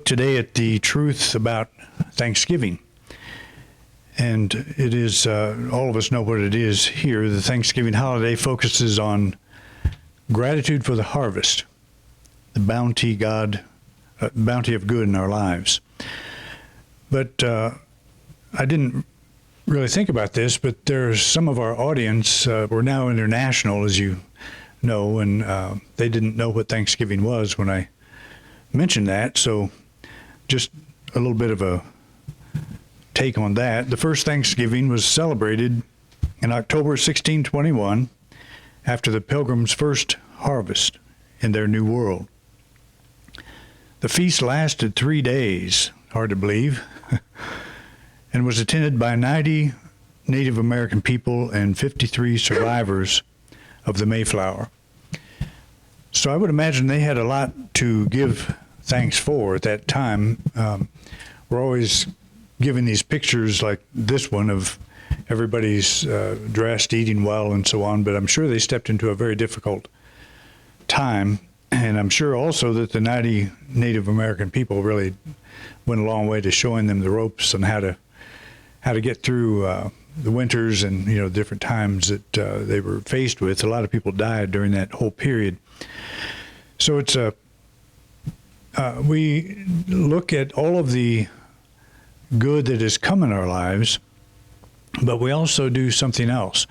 look today at the truth about Thanksgiving. And it is, all of us know what it is here. The Thanksgiving holiday focuses on gratitude for the harvest, the bounty of good in our lives. But I didn't really think about this, but there's some of our audience, we're now international, as you know, and they didn't know what Thanksgiving was when I mentioned that. So just a little bit of a take on that. The first Thanksgiving was celebrated in October 1621 after the Pilgrims' first harvest in their new world. The feast lasted 3 days, hard to believe, and was attended by 90 Native American people and 53 survivors of the Mayflower. So I would imagine they had a lot to give thanks for at that time. We're always given these pictures like this one of everybody's dressed, eating well, and so on, but I'm sure they stepped into a very difficult time, and I'm sure also that the 90 Native American people really went a long way to showing them the ropes and how to get through the winters and different times that they were faced with. A lot of people died during that whole period. So it's we look at all of the good that has come in our lives, but we also do something else.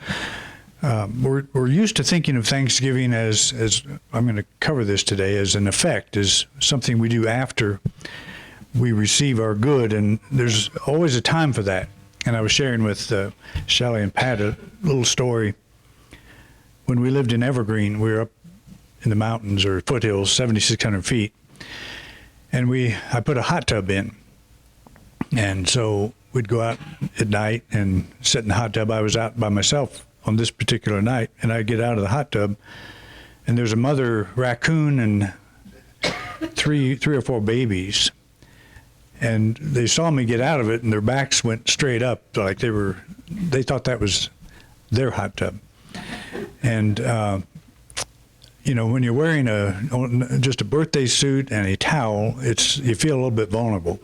We're used to thinking of Thanksgiving as I'm going to cover this today, as an effect, as something we do after we receive our good, and there's always a time for that. And I was sharing with Shelley and Pat a little story. When we lived in Evergreen, we were up in the mountains or foothills, 7,600 feet, and I put a hot tub in. And so we'd go out at night and sit in the hot tub. I was out by myself on this particular night, and I'd get out of the hot tub, and there's a mother raccoon and three or four babies. And they saw me get out of it, and their backs went straight up, like they thought that was their hot tub. And when you're wearing just a birthday suit and a towel, you feel a little bit vulnerable.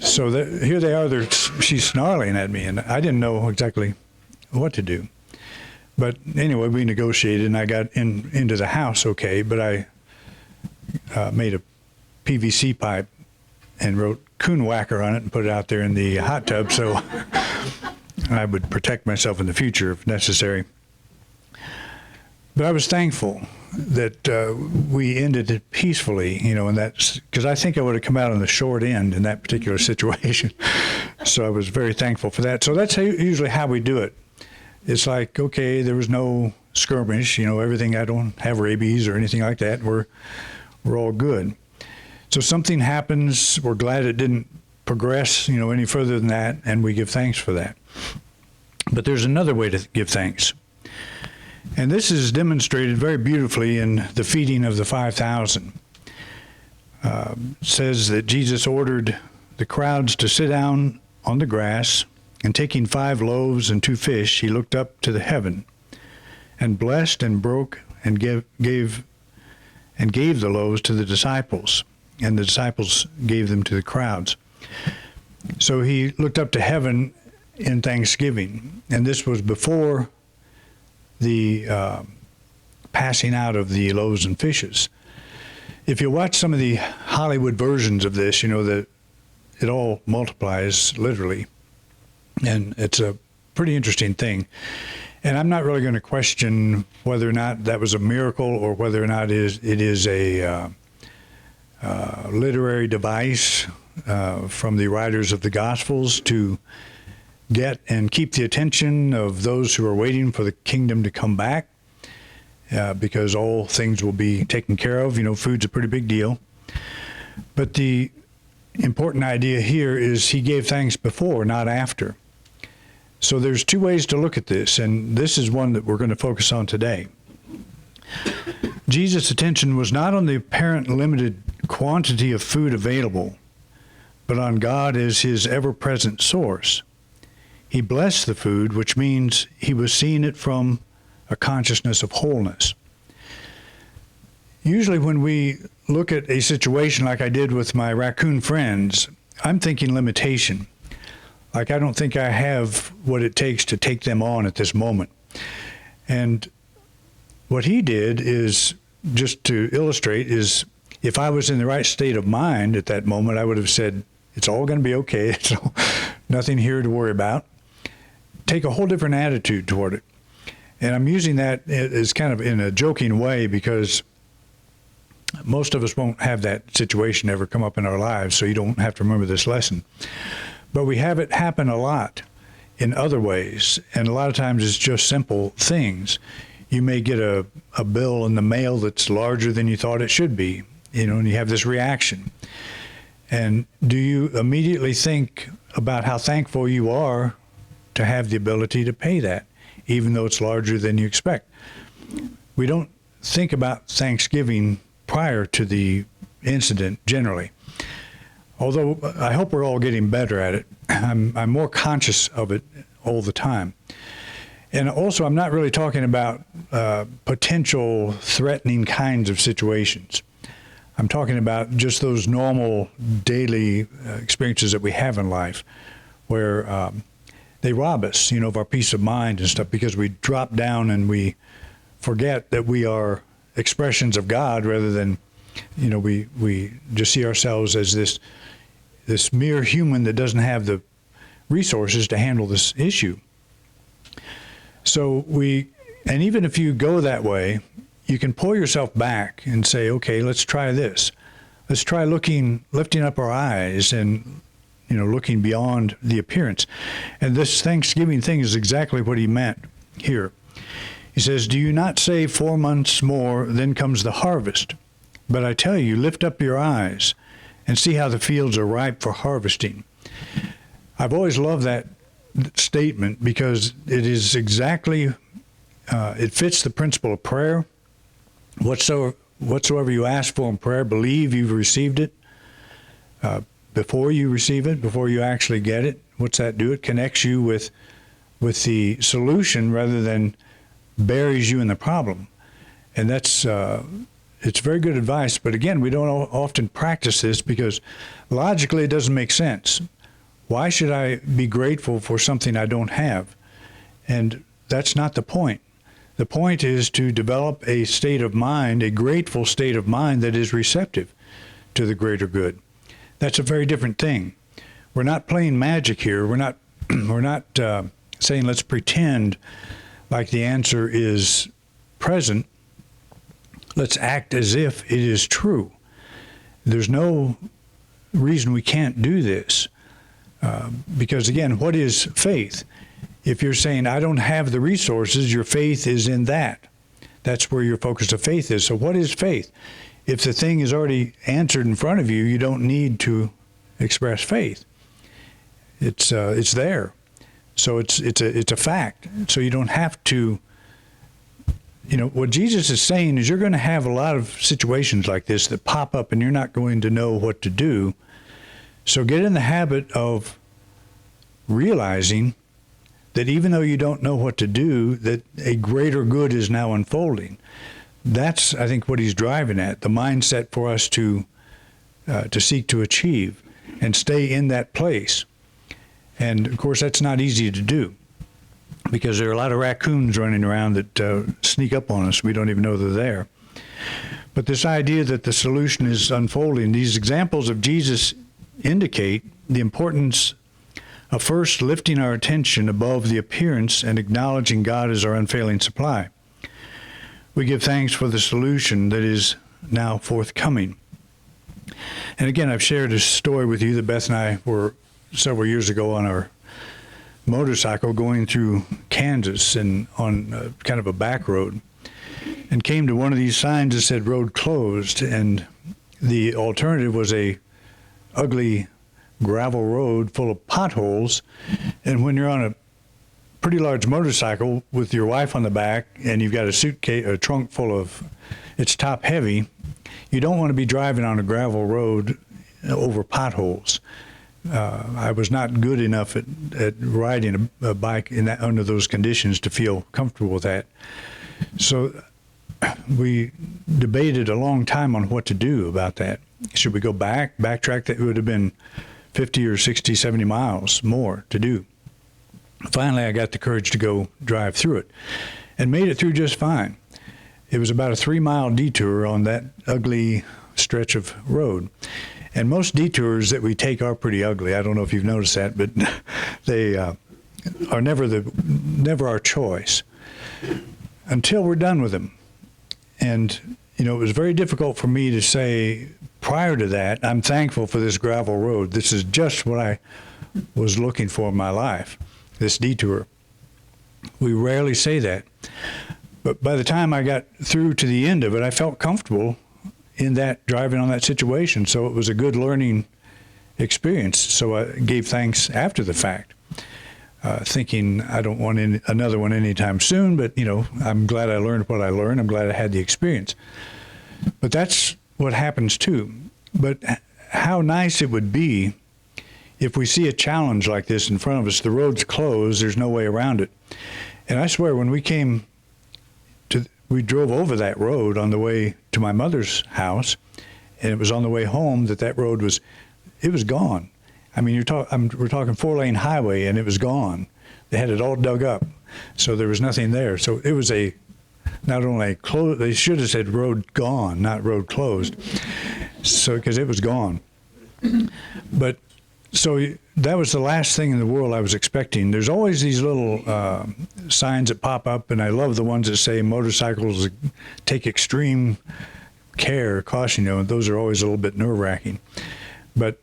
So here they are, she's snarling at me, and I didn't know exactly what to do. But anyway, we negotiated, and I got into the house okay, but I made a PVC pipe and wrote coon whacker on it and put it out there in the hot tub so I would protect myself in the future if necessary. But I was thankful that we ended it peacefully, and that's because I think I would have come out on the short end in that particular situation. So I was very thankful for that. So that's usually how we do it. It's like, okay, there was no skirmish, everything. I don't have rabies or anything like that. We're all good. So something happens. We're glad it didn't progress, any further than that, and we give thanks for that. But there's another way to give thanks. And this is demonstrated very beautifully in the feeding of the 5,000. Says that Jesus ordered the crowds to sit down on the grass, and taking 5 loaves and 2 fish, he looked up to the heaven and blessed and broke and gave the loaves to the disciples, and the disciples gave them to the crowds. So he looked up to heaven in thanksgiving, and this was before the passing out of the loaves and fishes. If you watch some of the Hollywood versions of this, that it all multiplies literally, and it's a pretty interesting thing. And I'm not really going to question whether or not that was a miracle or whether or not it is a literary device from the writers of the Gospels to get and keep the attention of those who are waiting for the kingdom to come back, because all things will be taken care of. Food's a pretty big deal. But the important idea here is he gave thanks before, not after. So there's 2 ways to look at this, and this is one that we're going to focus on today. Jesus' attention was not on the apparent limited quantity of food available, but on God as his ever-present source. He blessed the food, which means he was seeing it from a consciousness of wholeness. Usually when we look at a situation like I did with my raccoon friends, I'm thinking limitation. Like, I don't think I have what it takes to take them on at this moment. And what he did is, just to illustrate, is if I was in the right state of mind at that moment, I would have said, it's all going to be okay. It's nothing here to worry about. Take a whole different attitude toward it. And I'm using that as kind of in a joking way, because most of us won't have that situation ever come up in our lives, so you don't have to remember this lesson. But we have it happen a lot in other ways, and a lot of times it's just simple things. You may get a bill in the mail that's larger than you thought it should be, and you have this reaction. And do you immediately think about how thankful you are to have the ability to pay that, even though it's larger than you expect? We don't think about Thanksgiving prior to the incident generally. Although I hope we're all getting better at it. I'm more conscious of it all the time. And also, I'm not really talking about potential threatening kinds of situations. I'm talking about just those normal daily experiences that we have in life, where they rob us, of our peace of mind and stuff, because we drop down and we forget that we are expressions of God, rather than, we just see ourselves as this mere human that doesn't have the resources to handle this issue. So and even if you go that way, you can pull yourself back and say, okay, let's try this. Let's try lifting up our eyes and, looking beyond the appearance. And this Thanksgiving thing is exactly what he meant here. He says, do you not say 4 months more, then comes the harvest? But I tell you, lift up your eyes and see how the fields are ripe for harvesting. I've always loved that statement, because it is exactly, it fits the principle of prayer. Whatsoever you ask for in prayer, believe you've received it before you receive it, before you actually get it. What's that do? It connects you with the solution rather than buries you in the problem. And that's it's very good advice, but again, we don't often practice this because logically it doesn't make sense. Why should I be grateful for something I don't have? And that's not the point. The point is to develop a state of mind, a grateful state of mind that is receptive to the greater good. That's a very different thing. We're not playing magic here. We're not saying let's pretend like the answer is present. Let's act as if it is true. There's no reason we can't do this. Because again, what is faith? If you're saying, I don't have the resources, your faith is in that. That's where your focus of faith is. So what is faith? If the thing is already answered in front of you, you don't need to express faith. It's there. So it's a fact. So you don't have to. What Jesus is saying is you're going to have a lot of situations like this that pop up and you're not going to know what to do. So get in the habit of realizing that even though you don't know what to do, that a greater good is now unfolding. That's, I think, what he's driving at, the mindset for us to seek to achieve and stay in that place. And, of course, that's not easy to do, because there are a lot of raccoons running around that sneak up on us. We don't even know they're there. But this idea that the solution is unfolding, these examples of Jesus indicate the importance of first lifting our attention above the appearance and acknowledging God as our unfailing supply. We give thanks for the solution that is now forthcoming. And again, I've shared a story with you that Beth and I were several years ago on our motorcycle going through Kansas and on kind of a back road, and came to one of these signs that said road closed, and the alternative was a ugly gravel road full of potholes. And when you're on a pretty large motorcycle with your wife on the back and you've got a trunk full of, it's top heavy, you don't want to be driving on a gravel road over potholes. I was not good enough at riding a bike under those conditions to feel comfortable with that. So we debated a long time on what to do about that. Should we go backtrack? That would have been 50 or 60, 70 miles more to do. Finally, I got the courage to go drive through it and made it through just fine. It was about a 3-mile detour on that ugly stretch of road. And most detours that we take are pretty ugly. I don't know if you've noticed that, but they are never our choice until we're done with them. And, it was very difficult for me to say prior to that, I'm thankful for this gravel road. This is just what I was looking for in my life, this detour. We rarely say that. But by the time I got through to the end of it, I felt comfortable in that, driving on that situation. So it was a good learning experience. So I gave thanks after the fact, thinking I don't want another one anytime soon, but, I'm glad I learned what I learned. I'm glad I had the experience. But that's what happens too. But how nice it would be if we see a challenge like this in front of us. The road's closed. There's no way around it. And I swear, when we drove over that road on the way to my mother's house, and it was on the way home that road was gone. I mean, we're talking 4-lane highway, and it was gone. They had it all dug up, so there was nothing there. So it was not only closed, they should have said road gone, not road closed. So, because it was gone. But so that was the last thing in the world I was expecting. There's always these little signs that pop up, and I love the ones that say motorcycles take extreme care, caution. Those are always a little bit nerve-wracking. But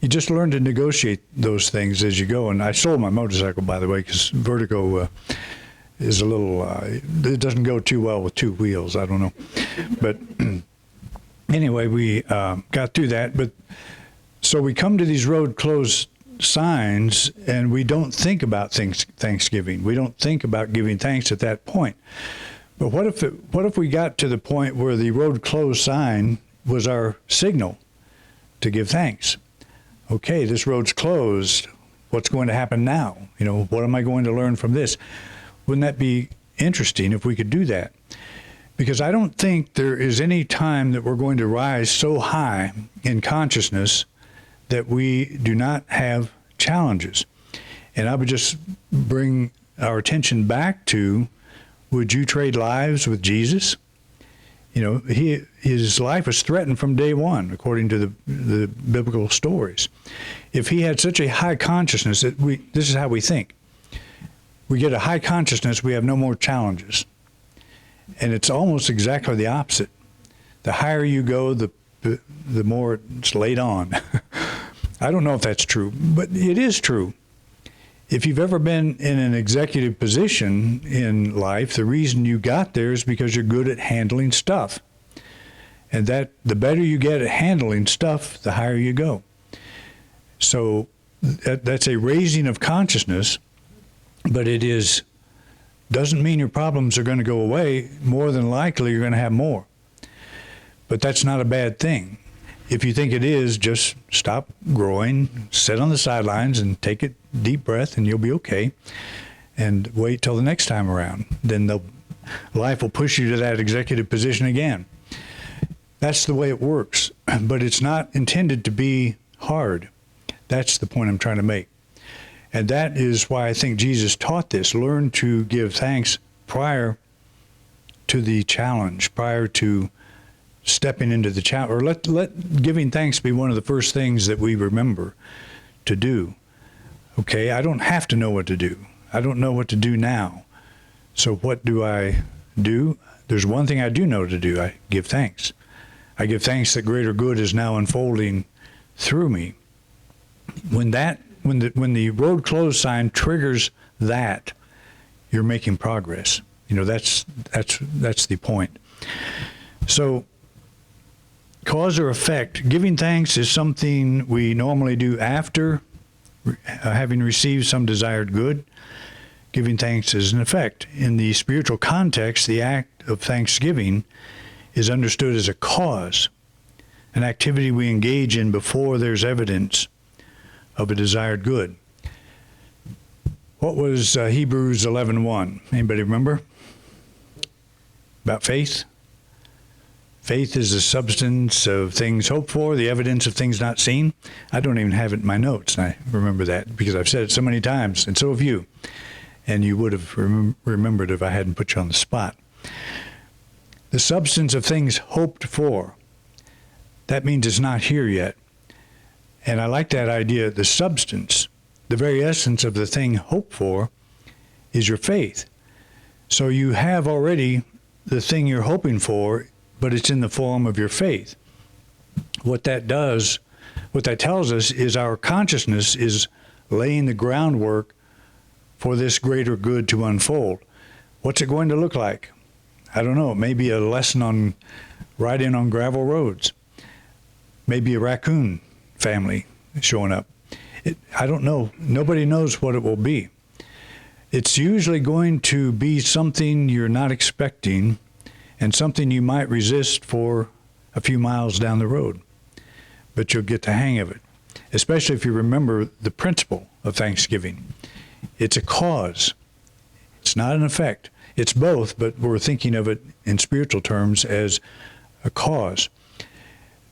you just learn to negotiate those things as you go. And I sold my motorcycle, by the way, because vertigo is a little, it doesn't go too well with 2 wheels. I don't know. But anyway, we got through that. But so we come to these road closed signs, and we don't think about Thanksgiving. We don't think about giving thanks at that point. But what if we got to the point where the road closed sign was our signal to give thanks? Okay, this road's closed. What's going to happen now? What am I going to learn from this? Wouldn't that be interesting if we could do that? Because I don't think there is any time that we're going to rise so high in consciousness that we do not have challenges. And I would just bring our attention back to, would you trade lives with Jesus? His life was threatened from day one, according to the biblical stories. If he had such a high consciousness, this is how we think. We get a high consciousness, we have no more challenges. And it's almost exactly the opposite. The higher you go, the more it's laid on. I don't know if that's true, but it is true. If you've ever been in an executive position in life, the reason you got there is because you're good at handling stuff. And that the better you get at handling stuff, the higher you go. So that's a raising of consciousness, but doesn't mean your problems are going to go away. More than likely, you're going to have more. But that's not a bad thing. If you think it is, just stop growing, sit on the sidelines, and take a deep breath, and you'll be okay. And wait till the next time around. Then life will push you to that executive position again. That's the way it works. But it's not intended to be hard. That's the point I'm trying to make. And that is why I think Jesus taught this. Learn to give thanks prior to the challenge, prior to stepping into the challenge, or let giving thanks be one of the first things that we remember to do. Okay, I don't have to know what to do. I don't know what to do now. So what do I do? There's one thing I do know to do. I give thanks. I give thanks that greater good is now unfolding through me. When the road closed sign triggers that, you're making progress. That's the point. So, cause or effect, giving thanks is something we normally do after having received some desired good. Giving thanks is an effect. In the spiritual context, the act of thanksgiving is understood as a cause, an activity we engage in before there's evidence of a desired good. What was Hebrews 11:1? Anybody remember? about faith? Faith is the substance of things hoped for, the evidence of things not seen. I don't even have it in my notes, and I remember that because I've said it so many times, and so have you. And you would have remembered if I hadn't put you on the spot. The substance of things hoped for. That means it's not here yet. And I like that idea, the substance, the very essence of the thing hoped for is your faith. So you have already the thing you're hoping for, but it's in the form of your faith. What that tells us is our consciousness is laying the groundwork for this greater good to unfold. What's it going to look like? I don't know. Maybe a lesson on riding on gravel roads. Maybe a raccoon family showing up. I don't know. Nobody knows what it will be. It's usually going to be something you're not expecting and something you might resist for a few miles down the road. But you'll get the hang of it, especially if you remember the principle of Thanksgiving. It's a cause. It's not an effect. It's both, but we're thinking of it in spiritual terms as a cause.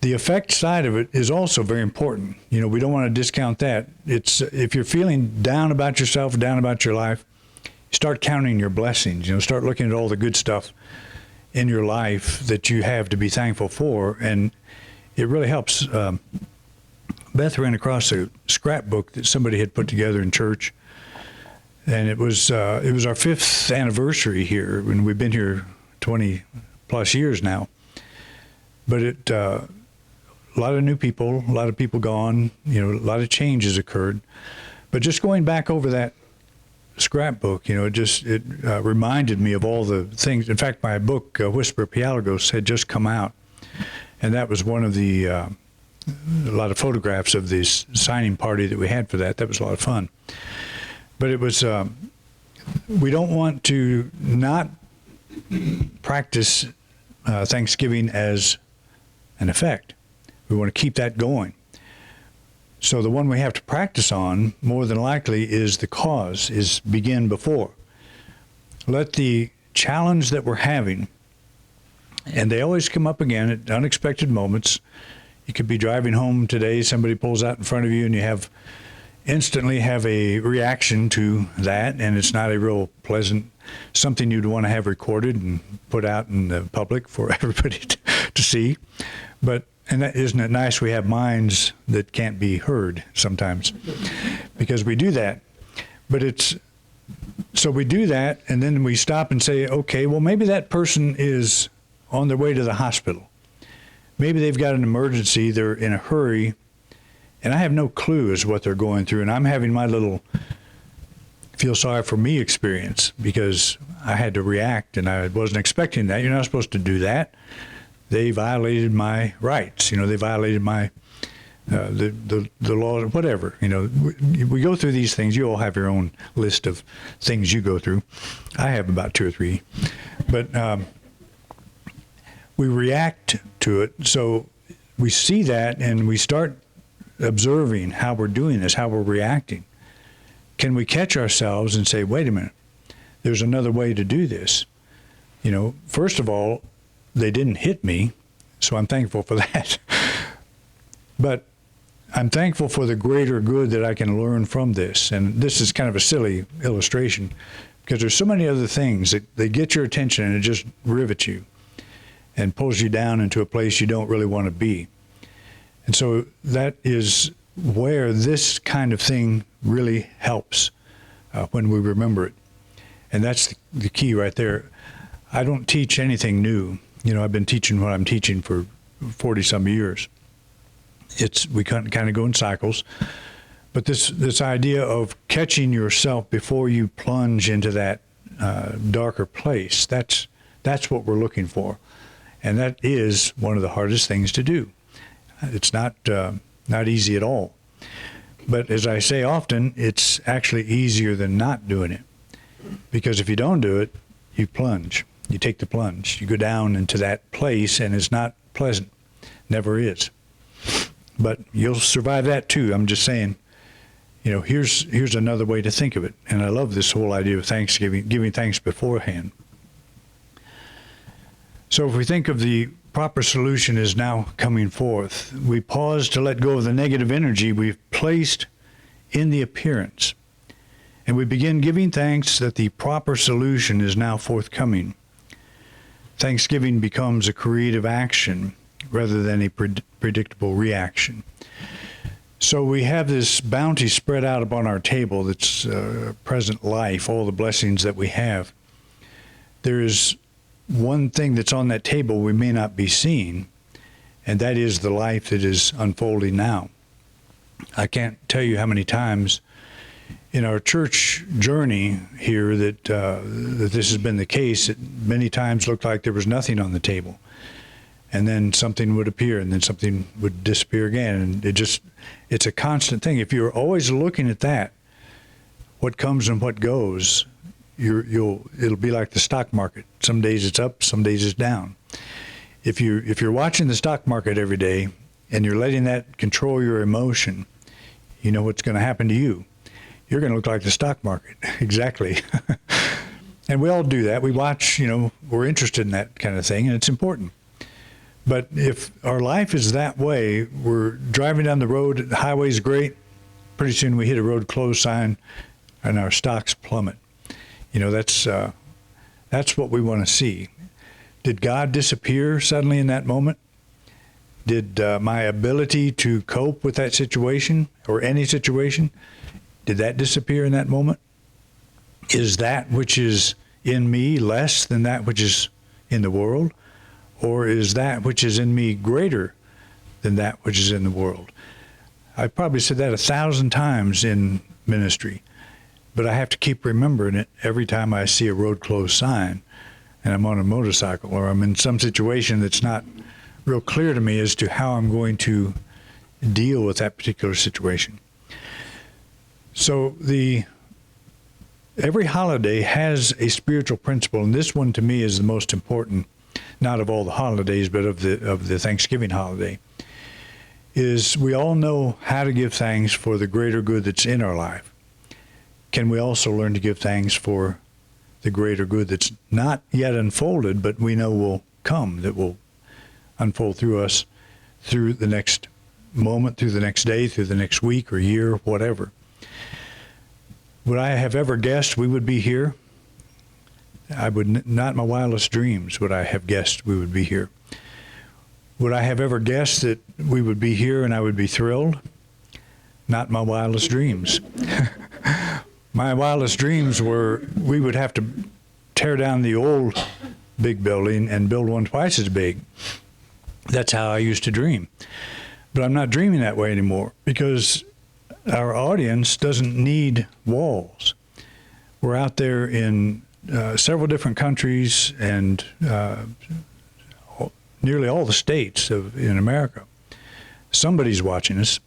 The effect side of it is also very important. You know, we don't want to discount that. It's if you're feeling down about yourself, down about your life, start counting your blessings. You know, start looking at all the good stuff in your life that you have to be thankful for, and it really helps. Beth ran across a scrapbook that somebody had put together in church, and it was our 5th anniversary here, and we've been here 20 plus years now. But a lot of new people, a lot of people gone, you know, a lot of changes occurred. But just going back over that scrapbook, you know, it reminded me of all the things. In fact, my book, Whisper Pialagos, had just come out, and that was one of the a lot of photographs of this signing party that we had for that. That was a lot of fun. But it was, we don't want to not practice Thanksgiving as an effect. We want to keep that going. So the one we have to practice on, more than likely, is the cause, is begin before. Let the challenge that we're having, and they always come up again at unexpected moments. You could be driving home today, somebody pulls out in front of you, and you instantly have a reaction to that, and it's not a real pleasant, something you'd want to have recorded and put out in the public for everybody to see. And isn't it nice we have minds that can't be heard sometimes, because we do that. So we do that, and then we stop and say, okay, well, maybe that person is on their way to the hospital. Maybe they've got an emergency, they're in a hurry, and I have no clue as what they're going through, and I'm having my little feel sorry for me experience because I had to react, and I wasn't expecting that. You're not supposed to do that. They violated my rights. You know, they violated my the law, whatever. You know, we go through these things. You all have your own list of things you go through. I have about 2 or 3, but we react to it. So we see that, and we start observing how we're doing this, how we're reacting. Can we catch ourselves and say, wait a minute, there's another way to do this? You know, first of all, they didn't hit me, so I'm thankful for that. But I'm thankful for the greater good that I can learn from this. And this is kind of a silly illustration because there's so many other things that they get your attention and it just rivets you and pulls you down into a place you don't really want to be. And so that is where this kind of thing really helps when we remember it. And that's the key right there. I don't teach anything new. You know, I've been teaching what I'm teaching for 40-some years. We kind of go in cycles. But this idea of catching yourself before you plunge into that darker place, that's what we're looking for. And that is one of the hardest things to do. It's not easy at all. But as I say often, it's actually easier than not doing it. Because if you don't do it, you plunge. You take the plunge. You go down into that place, and it's not pleasant. Never is. But you'll survive that too. I'm just saying, you know, here's another way to think of it. And I love this whole idea of Thanksgiving, giving thanks beforehand. So if we think of the proper solution is now coming forth, we pause to let go of the negative energy we've placed in the appearance, and we begin giving thanks that the proper solution is now forthcoming. Thanksgiving becomes a creative action rather than a predictable reaction. So we have this bounty spread out upon our table that's present life, all the blessings that we have. There is one thing that's on that table we may not be seeing, and that is the life that is unfolding now. I can't tell you how many times in our church journey here that this has been the case. It many times looked like there was nothing on the table, and then something would appear, and then something would disappear again, and it's a constant thing. If you're always looking at that, what comes and what goes, it'll be like the stock market. Some days it's up, some days it's down. If you're watching the stock market every day and you're letting that control your emotion, you know what's going to happen to you. You're going to look like the stock market. Exactly. And we all do that. We watch, we're interested in that kind of thing, and it's important. But if our life is that way, we're driving down the road, the highway's great, pretty soon we hit a road closed sign and our stocks plummet. That's what we want to see. Did God disappear suddenly in that moment? Did my ability to cope with that situation or any situation, did that disappear in that moment? Is that which is in me less than that which is in the world? Or is that which is in me greater than that which is in the world? I've probably said that 1,000 times in ministry, but I have to keep remembering it every time I see a road closed sign and I'm on a motorcycle or I'm in some situation that's not real clear to me as to how I'm going to deal with that particular situation. So every holiday has a spiritual principle, and this one to me is the most important, not of all the holidays, but of the Thanksgiving holiday, is we all know how to give thanks for the greater good that's in our life. Can we also learn to give thanks for the greater good that's not yet unfolded, but we know will come, that will unfold through us through the next moment, through the next day, through the next week or year, whatever. Would I have ever guessed we would be here? I would not in my wildest dreams would I have guessed we would be here. Would I have ever guessed that we would be here and I would be thrilled? Not in my wildest dreams. My wildest dreams were we would have to tear down the old big building and build one twice as big. That's how I used to dream. But I'm not dreaming that way anymore because our audience doesn't need walls. We're out there in several different countries and nearly all the states in America. Somebody's watching us.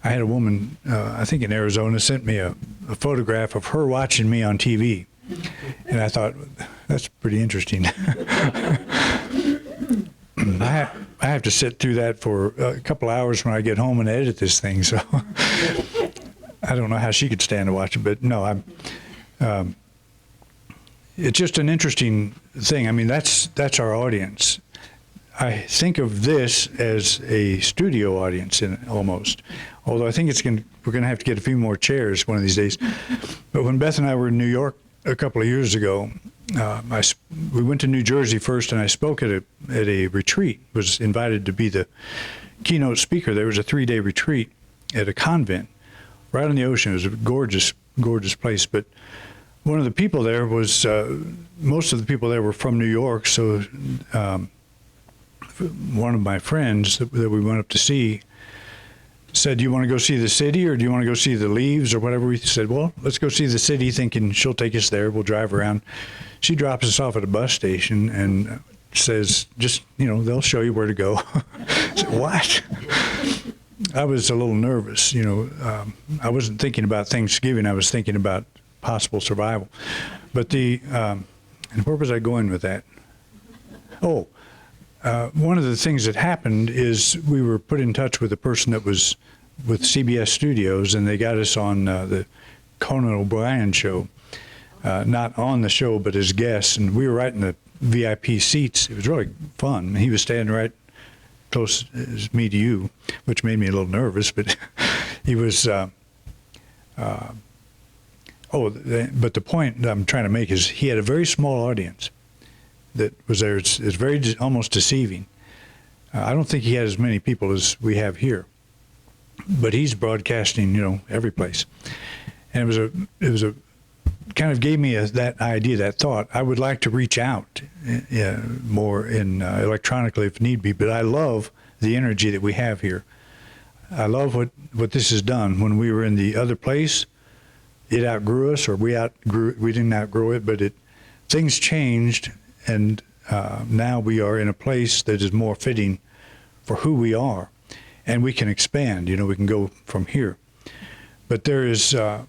I had a woman, I think in Arizona, sent me a photograph of her watching me on TV. And I thought, that's pretty interesting. I have to sit through that for a couple hours when I get home and edit this thing, so I don't know how she could stand to watch it, but no, it's just an interesting thing. I mean, that's our audience. I think of this as a studio audience almost, although I think we're going to have to get a few more chairs one of these days. But when Beth and I were in New York a couple of years ago, we went to New Jersey first, and I spoke at a retreat. Was invited to be the keynote speaker. There was a 3-day retreat at a convent right on the ocean. It was a gorgeous, gorgeous place. But one of the people there was most of the people there were from New York. So one of my friends that we went up to see said, "Do you want to go see the city, or do you want to go see the leaves, or whatever?" We said, "Well, let's go see the city," thinking she'll take us there. We'll drive around. She drops us off at a bus station and says, "Just, they'll show you where to go." I said, "What?" I was a little nervous. I wasn't thinking about Thanksgiving. I was thinking about possible survival. But and where was I going with that? Oh, one of the things that happened is we were put in touch with a person that was with CBS Studios, and they got us on the Conan O'Brien show. Not on the show, but as guests, and we were right in the VIP seats. It was really fun. He was standing right close as me to you, which made me a little nervous, but he was, but the point that I'm trying to make is he had a very small audience that was there. It's very almost deceiving. I don't think he had as many people as we have here, but he's broadcasting, every place. And it was a kind of gave me that idea, that thought. I would like to reach out more electronically if need be, but I love the energy that we have here. I love what this has done. When we were in the other place, it outgrew us, or we didn't outgrow it, but things changed, and now we are in a place that is more fitting for who we are, and we can expand. We can go from here. But there's a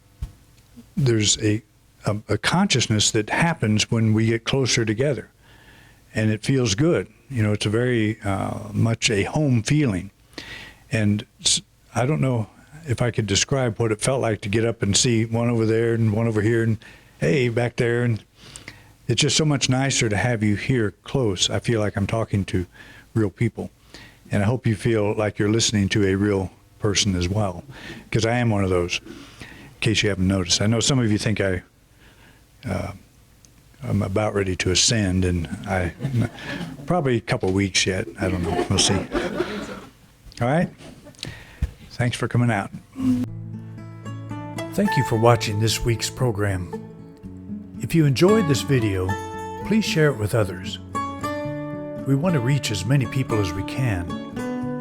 consciousness that happens when we get closer together, and it feels good. It's a very much a home feeling, and I don't know if I could describe what it felt like to get up and see one over there and one over here and hey, back there, and it's just so much nicer to have you here close. I feel like I'm talking to real people, and I hope you feel like you're listening to a real person as well, because I am one of those, in case you haven't noticed. I know some of you think I'm about ready to ascend, and probably a couple of weeks yet. I don't know. We'll see. All right? Thanks for coming out. Thank you for watching this week's program. If you enjoyed this video, please share it with others. We want to reach as many people as we can,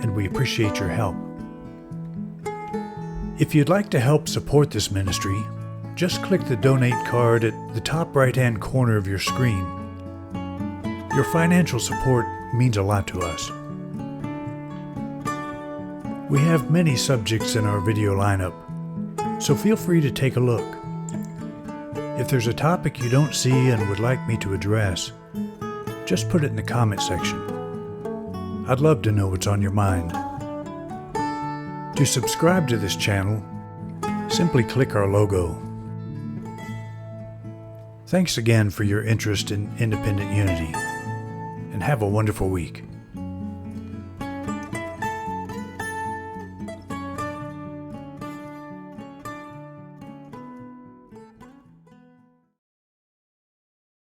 and we appreciate your help. If you'd like to help support this ministry, just click the donate card at the top right-hand corner of your screen. Your financial support means a lot to us. We have many subjects in our video lineup, so feel free to take a look. If there's a topic you don't see and would like me to address, just put it in the comment section. I'd love to know what's on your mind. To subscribe to this channel, simply click our logo. Thanks again for your interest in Independent Unity, and have a wonderful week.